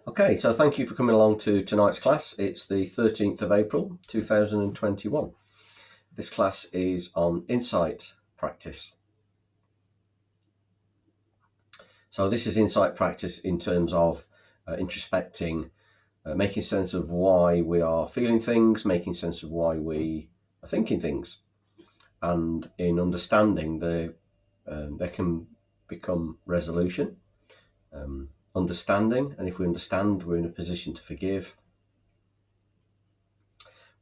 Okay, so thank you for coming along to tonight's class. It's the 13th of April 2021. This class is on insight practice. So this is insight practice in terms of introspecting, making sense of why we are feeling things, making sense of why we are thinking things. And in understanding, there can become resolution, understanding, and if we understand, we're in a position to forgive.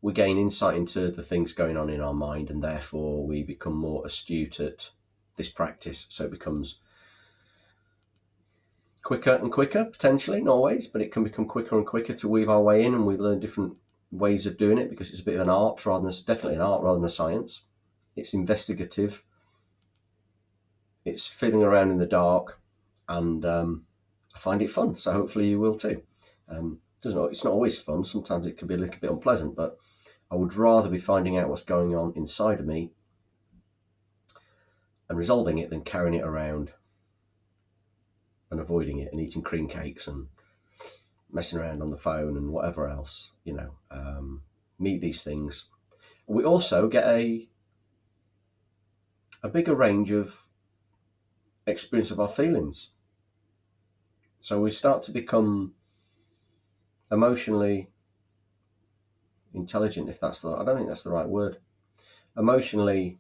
We gain insight into the things going on in our mind, and therefore we become more astute at this practice. So it becomes quicker and quicker, potentially, not always, but it can become quicker and quicker to weave our way in, and we learn different ways of doing it because it's a bit of an art definitely an art rather than a science. It's investigative. It's feeling around in the dark, and I find it fun. So hopefully you will too. It's not always fun. Sometimes it can be a little bit unpleasant, but I would rather be finding out what's going on inside of me and resolving it than carrying it around and avoiding it and eating cream cakes and messing around on the phone and whatever else, meet these things. We also get a bigger range of experience of our feelings. So we start to become emotionally intelligent, if that's I don't think that's the right word. Emotionally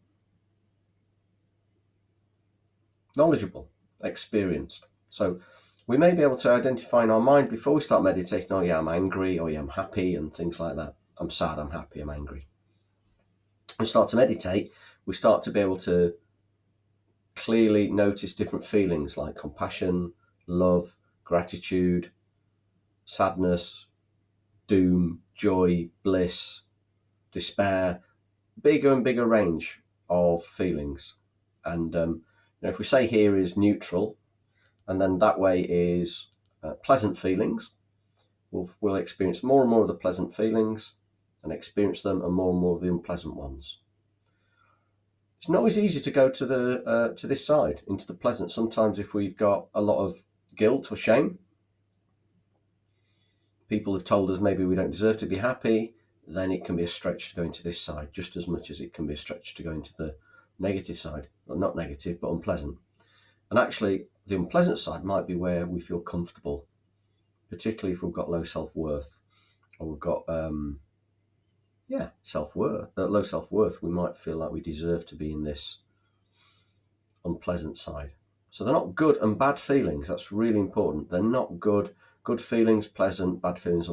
knowledgeable, experienced. So we may be able to identify in our mind before we start meditating, oh yeah, I'm angry, oh yeah, I'm happy, and things like that. I'm sad, I'm happy, I'm angry. We start to meditate, we start to be able to clearly notice different feelings like compassion, love, gratitude, sadness, doom, joy, bliss, despair, bigger and bigger range of feelings. And if we say here is neutral, and then that way is pleasant feelings, we'll experience more and more of the pleasant feelings and experience them, and more of the unpleasant ones. It's not always easy to go to this side, into the pleasant. Sometimes if we've got a lot of guilt or shame, people have told us maybe we don't deserve to be happy, then it can be a stretch to go into this side, just as much as it can be a stretch to go into the negative side. Well, not negative, but unpleasant. And actually, the unpleasant side might be where we feel comfortable, particularly if we've got low self-worth, or we've got low self-worth. We might feel like we deserve to be in this unpleasant side. So they're not good and bad feelings. That's really important. They're not good feelings pleasant, bad feelings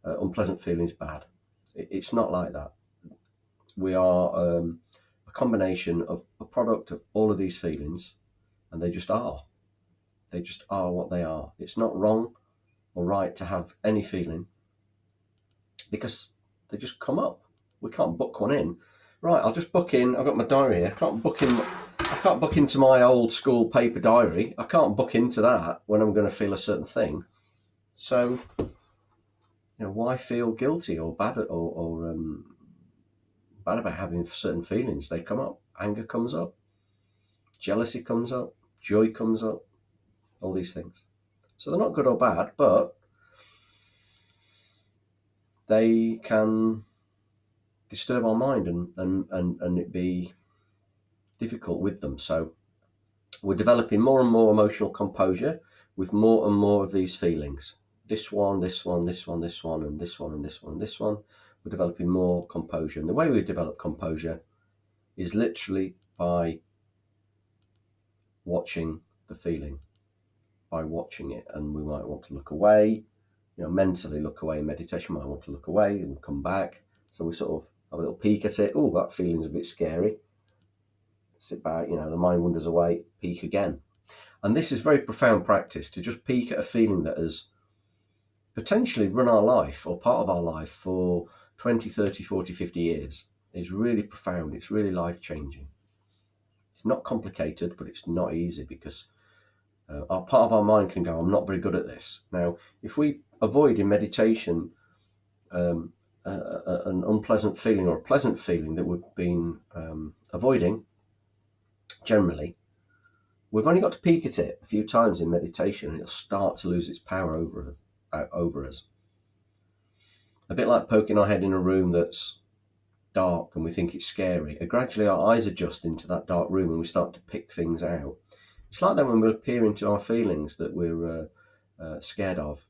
unpleasant feelings bad. It's not like that. We are a combination of a product of all of these feelings, and they just are what they are. It's not wrong or right to have any feeling, because they just come up. We can't book one in. Right, I'll just book in. I've got my diary here. I can't book into my old school paper diary. I can't book into that when I'm going to feel a certain thing. So, why feel guilty or bad or bad about having certain feelings? They come up. Anger comes up. Jealousy comes up. Joy comes up. All these things. So they're not good or bad, but they can disturb our mind and it be difficult with them. So we're developing more and more emotional composure with more and more of these feelings. This one, this one, this one, this one, and this one, and this one, and this one. We're developing more composure. And the way we develop composure is literally by watching the feeling, by watching it. And we might want to look away, mentally look away in meditation. We might want to look away and come back. So we sort of have a little peek at it. Oh, that feeling's a bit scary. Sit back, the mind wanders away, peek again. And this is very profound practice, to just peek at a feeling that has potentially run our life or part of our life for 20, 30, 40, 50 years. Is really profound. It's really life-changing. It's not complicated, but it's not easy, because our part of our mind can go, I'm not very good at this. Now, if we avoid in meditation an unpleasant feeling or a pleasant feeling that we've been avoiding, generally, we've only got to peek at it a few times in meditation and it'll start to lose its power over us. out over us. A bit like poking our head in a room that's dark and we think it's scary. Gradually our eyes adjust into that dark room and we start to pick things out. It's like that when we peer into our feelings that we're scared of,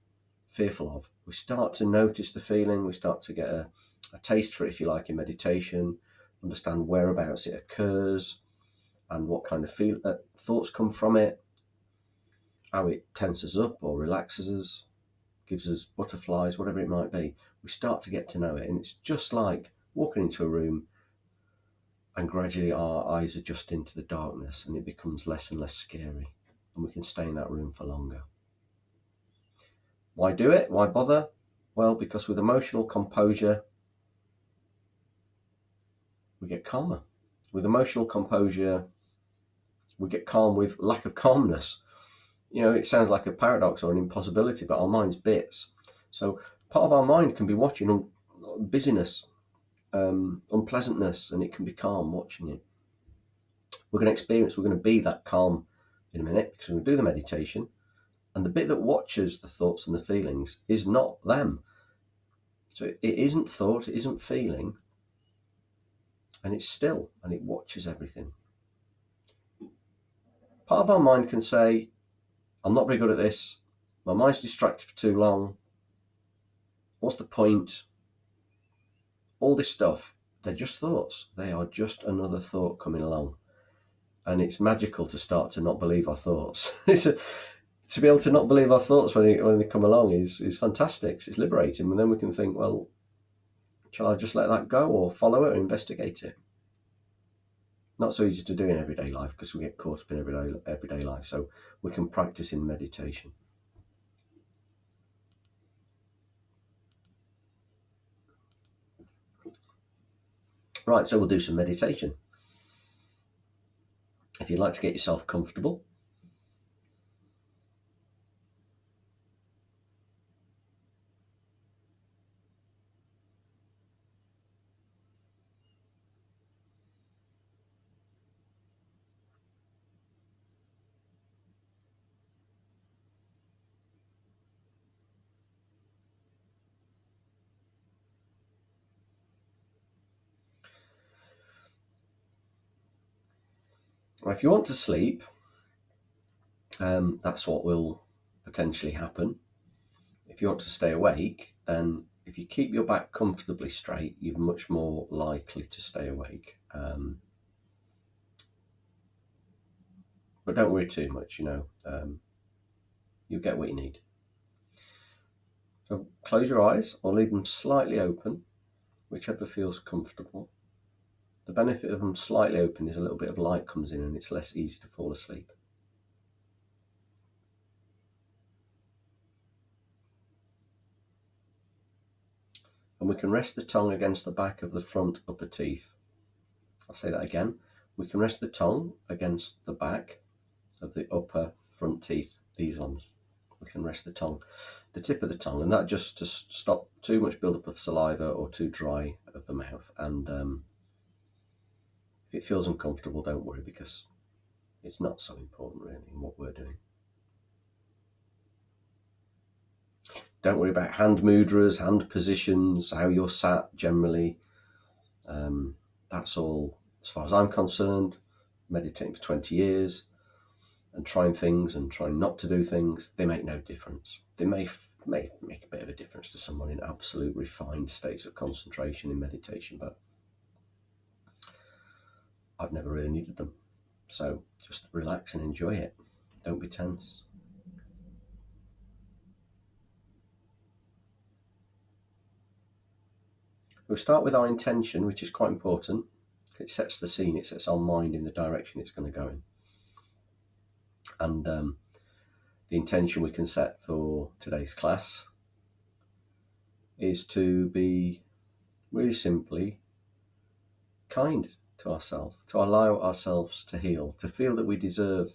fearful of. We start to notice the feeling, we start to get a taste for it, if you like, in meditation, understand whereabouts it occurs and what kind of thoughts come from it, how it tenses up or relaxes us, gives us butterflies, whatever it might be. We start to get to know it, and it's just like walking into a room and gradually our eyes adjust into the darkness and it becomes less and less scary and we can stay in that room for longer. Why do it? Why bother? Well, because with emotional composure, we get calmer. With emotional composure, we get calm with lack of calmness. You know, it sounds like a paradox or an impossibility, but our mind's bits. So part of our mind can be watching busyness, unpleasantness, and it can be calm watching it. We're going to be that calm in a minute because we're going to do the meditation. And the bit that watches the thoughts and the feelings is not them. So it isn't thought, it isn't feeling, and it's still, and it watches everything. Part of our mind can say, I'm not very good at this, my mind's distracted for too long, what's the point? All this stuff, they're just thoughts. They are just another thought coming along. And it's magical to start to not believe our thoughts. To be able to not believe our thoughts when they come along is fantastic. It's liberating. And then we can think, well, shall I just let that go or follow it or investigate it? Not so easy to do in everyday life because we get caught up in everyday life. So we can practice in meditation. Right, so we'll do some meditation. If you'd like to get yourself comfortable, if you want to sleep, that's what will potentially happen. If you want to stay awake, then if you keep your back comfortably straight, you're much more likely to stay awake. But don't worry too much, you'll get what you need. So close your eyes or leave them slightly open, whichever feels comfortable. The benefit of them slightly open is a little bit of light comes in and it's less easy to fall asleep. And we can rest the tongue against the back of the front upper teeth. I'll say that again. We can rest the tongue against the back of the upper front teeth, these ones. We can rest the tip of the tongue, and that just to stop too much buildup of saliva or too dry of the mouth. And if it feels uncomfortable, don't worry, because it's not so important really in what we're doing. Don't worry about hand mudras, hand positions, how you're sat generally. That's all, as far as I'm concerned, meditating for 20 years and trying things and trying not to do things, they make no difference. They may make a bit of a difference to someone in absolute refined states of concentration in meditation, but I've never really needed them. So just relax and enjoy it. Don't be tense. We'll start with our intention, which is quite important. It sets the scene, it sets our mind in the direction it's going to go in. And the intention we can set for today's class is to be really simply kind to ourselves, to allow ourselves to heal, to feel that we deserve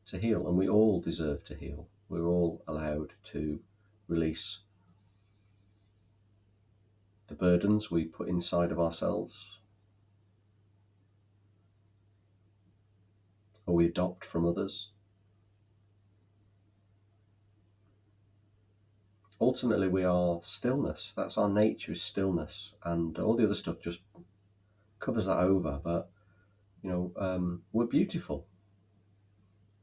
to heal, and we all deserve to heal. We're all allowed to release the burdens we put inside of ourselves or we adopt from others. Ultimately, we are stillness. That's our nature, is stillness, and all the other stuff just covers that over. But we're beautiful.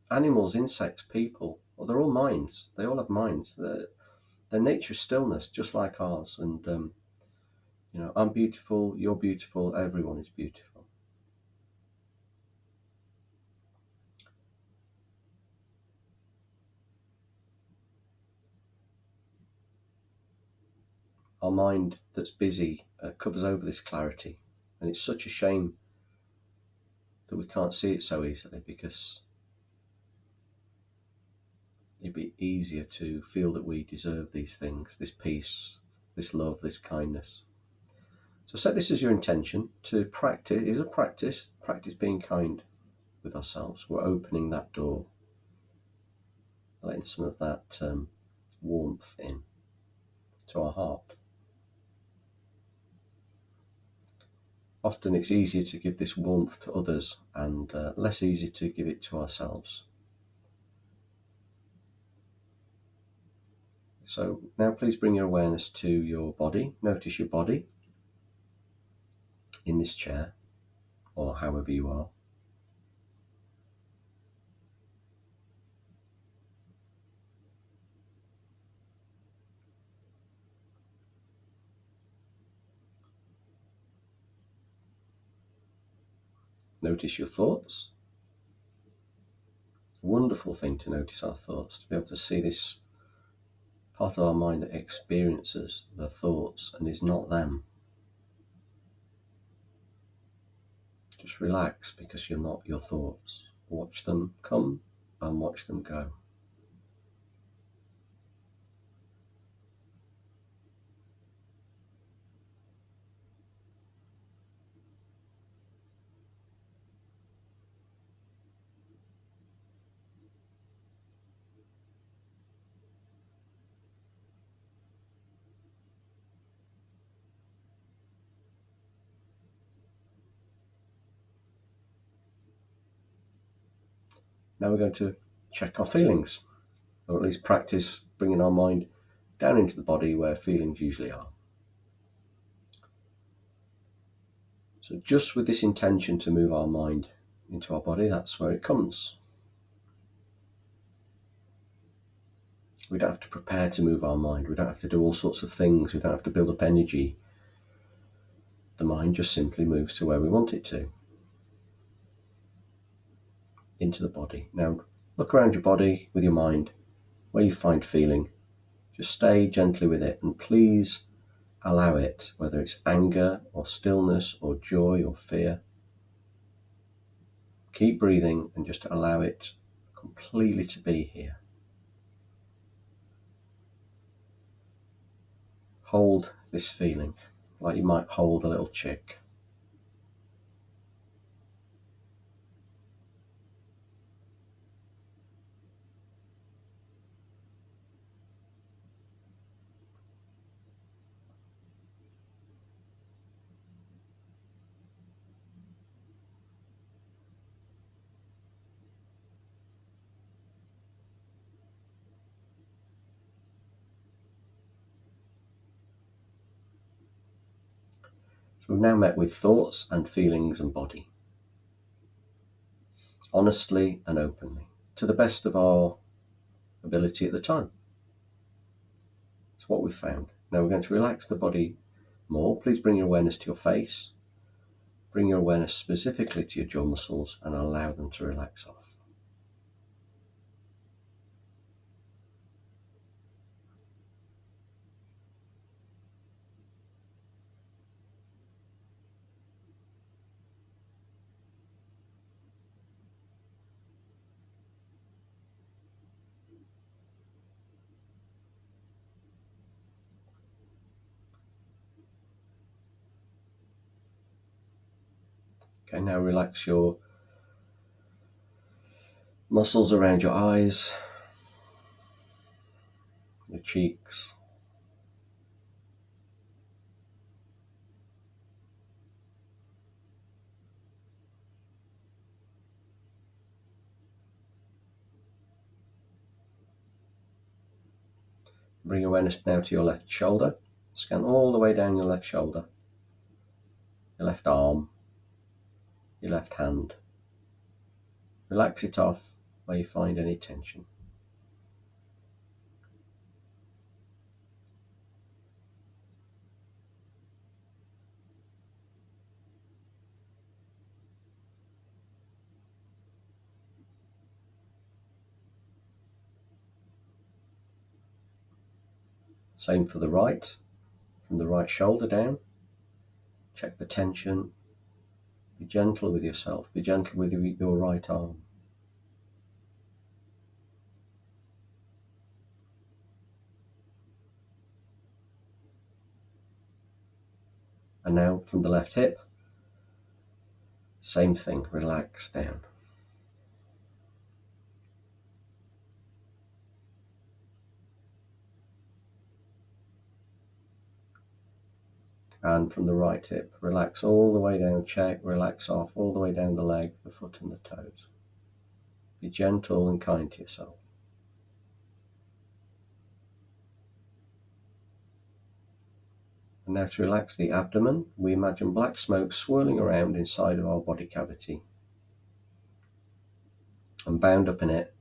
Animals, insects, people, well, they're all minds. They all have minds. Their nature is stillness, just like ours. And I'm beautiful. You're beautiful. Everyone is beautiful. Our mind that's busy covers over this clarity, and it's such a shame that we can't see it so easily, because it'd be easier to feel that we deserve these things, this peace, this love, this kindness. So set this as your intention to practice. It is a practice being kind with ourselves. We're opening that door, letting some of that warmth in to our heart. Often it's easier to give this warmth to others and less easy to give it to ourselves. So now please bring your awareness to your body. Notice your body in this chair or however you are. Notice your thoughts. Wonderful thing to notice our thoughts, to be able to see this part of our mind that experiences the thoughts and is not them. Just relax, because you're not your thoughts. Watch them come and watch them go. Now we're going to check our feelings, or at least practice bringing our mind down into the body where feelings usually are. So just with this intention to move our mind into our body, that's where it comes. We don't have to prepare to move our mind. We don't have to do all sorts of things. We don't have to build up energy. The mind just simply moves to where we want it to, into the body. Now look around your body with your mind, where you find feeling. Just stay gently with it, and please allow it, whether it's anger or stillness or joy or fear. Keep breathing and just allow it completely to be here. Hold this feeling like you might hold a little chick. So we've now met with thoughts and feelings and body, honestly and openly, to the best of our ability at the time. It's what we've found. Now we're going to relax the body more. Please bring your awareness to your face. Bring your awareness specifically to your jaw muscles and allow them to relax off. Okay, now relax your muscles around your eyes, your cheeks. Bring awareness now to your left shoulder. Scan all the way down your left shoulder, your left arm, your left hand. Relax it off where you find any tension. Same for the right, from the right shoulder down. Check the tension. Be gentle with yourself. Be gentle with your right arm. And now from the left hip, same thing, relax down. And from the right hip, relax all the way down, check, relax off all the way down the leg, the foot and the toes. Be gentle and kind to yourself. And now to relax the abdomen, we imagine black smoke swirling around inside of our body cavity. And bound up in it,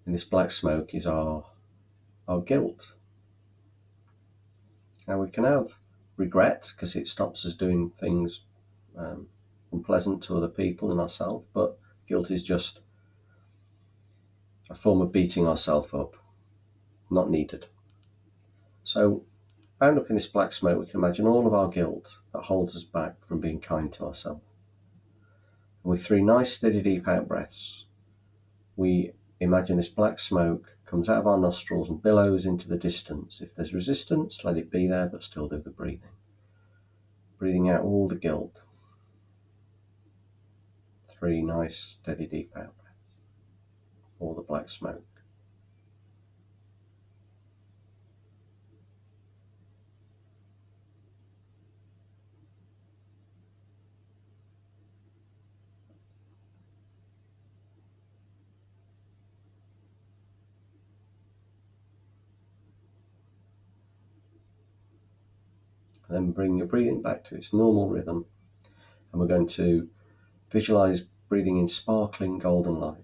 in this black smoke, is our guilt. Now we can have regret because it stops us doing things unpleasant to other people and ourselves, but guilt is just a form of beating ourselves up, not needed. So bound up in this black smoke, we can imagine all of our guilt that holds us back from being kind to ourselves. And with 3 nice steady deep out breaths, we imagine this black smoke comes out of our nostrils and billows into the distance. If there's resistance, let it be there, but still do the breathing. Breathing out all the guilt. 3 nice steady deep out breaths. All the black smoke. And then bring your breathing back to its normal rhythm. And we're going to visualize breathing in sparkling golden light.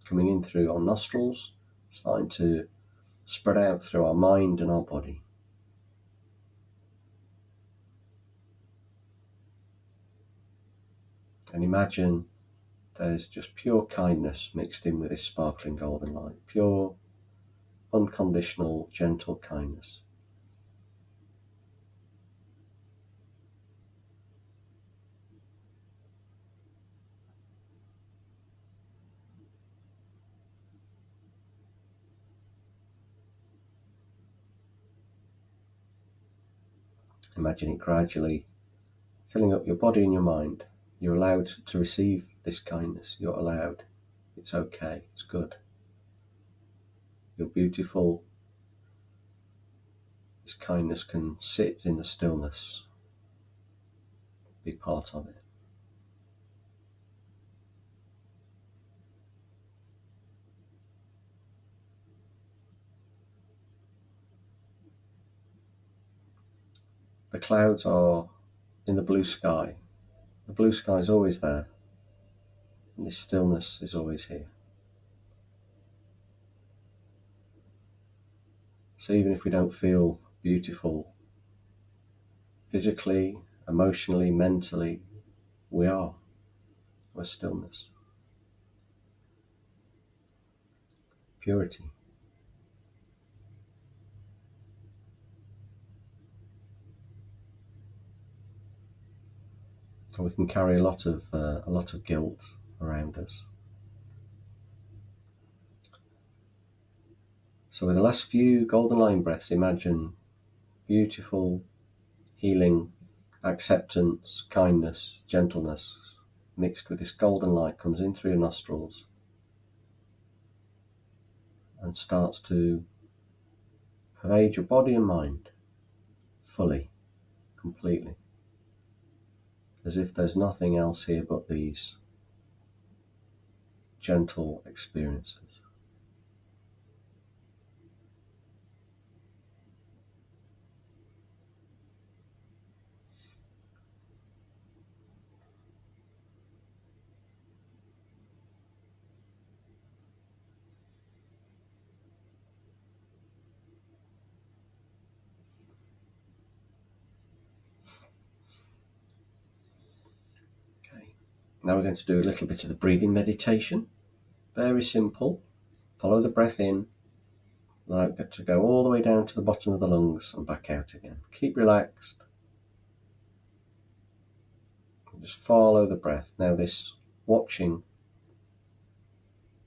Coming in through our nostrils, starting to spread out through our mind and our body. And imagine there's just pure kindness mixed in with this sparkling golden light. Pure, unconditional, gentle kindness. Imagine it gradually filling up your body and your mind. You're allowed to receive this kindness. You're allowed. It's okay. It's good. You're beautiful. This kindness can sit in the stillness. Be part of it. The clouds are in the blue sky. The blue sky is always there. And this stillness is always here. So even if we don't feel beautiful physically, emotionally, mentally, we're stillness. Purity. And we can carry a lot of guilt around us. So with the last few golden line breaths, imagine beautiful, healing, acceptance, kindness, gentleness, mixed with this golden light comes in through your nostrils and starts to pervade your body and mind fully, completely, as if there's nothing else here but these gentle experiences. Now we're going to do a little bit of the breathing meditation. Very simple. Follow the breath in. Like to go all the way down to the bottom of the lungs and back out again. Keep relaxed. Just follow the breath. Now this watching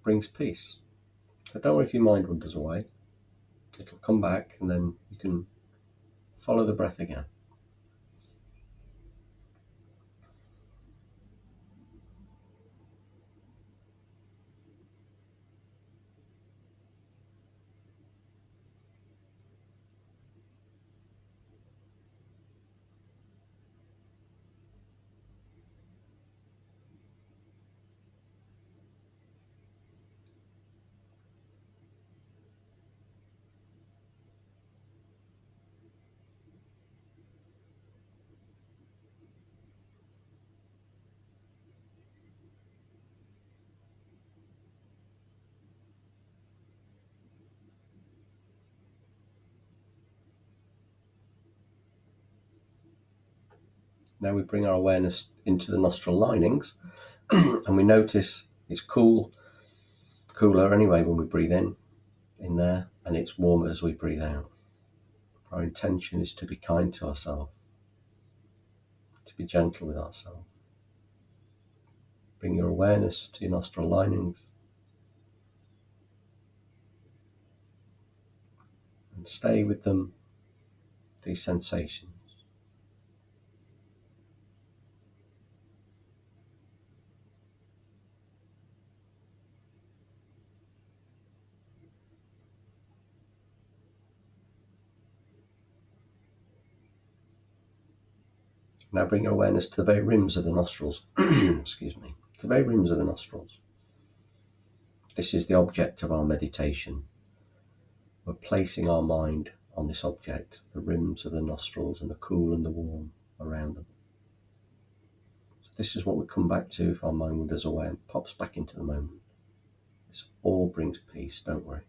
brings peace. So don't worry if your mind wanders away. It'll come back and then you can follow the breath again. Now we bring our awareness into the nostril linings and we notice it's cooler anyway when we breathe in there, and it's warmer as we breathe out. Our intention is to be kind to ourselves, to be gentle with ourselves. Bring your awareness to your nostril linings and stay with them, these sensations. Now bring your awareness to the very rims of the nostrils. Excuse me. The very rims of the nostrils. This is the object of our meditation. We're placing our mind on this object, the rims of the nostrils and the cool and the warm around them. So this is what we come back to if our mind wanders away and pops back into the moment. This all brings peace, don't worry.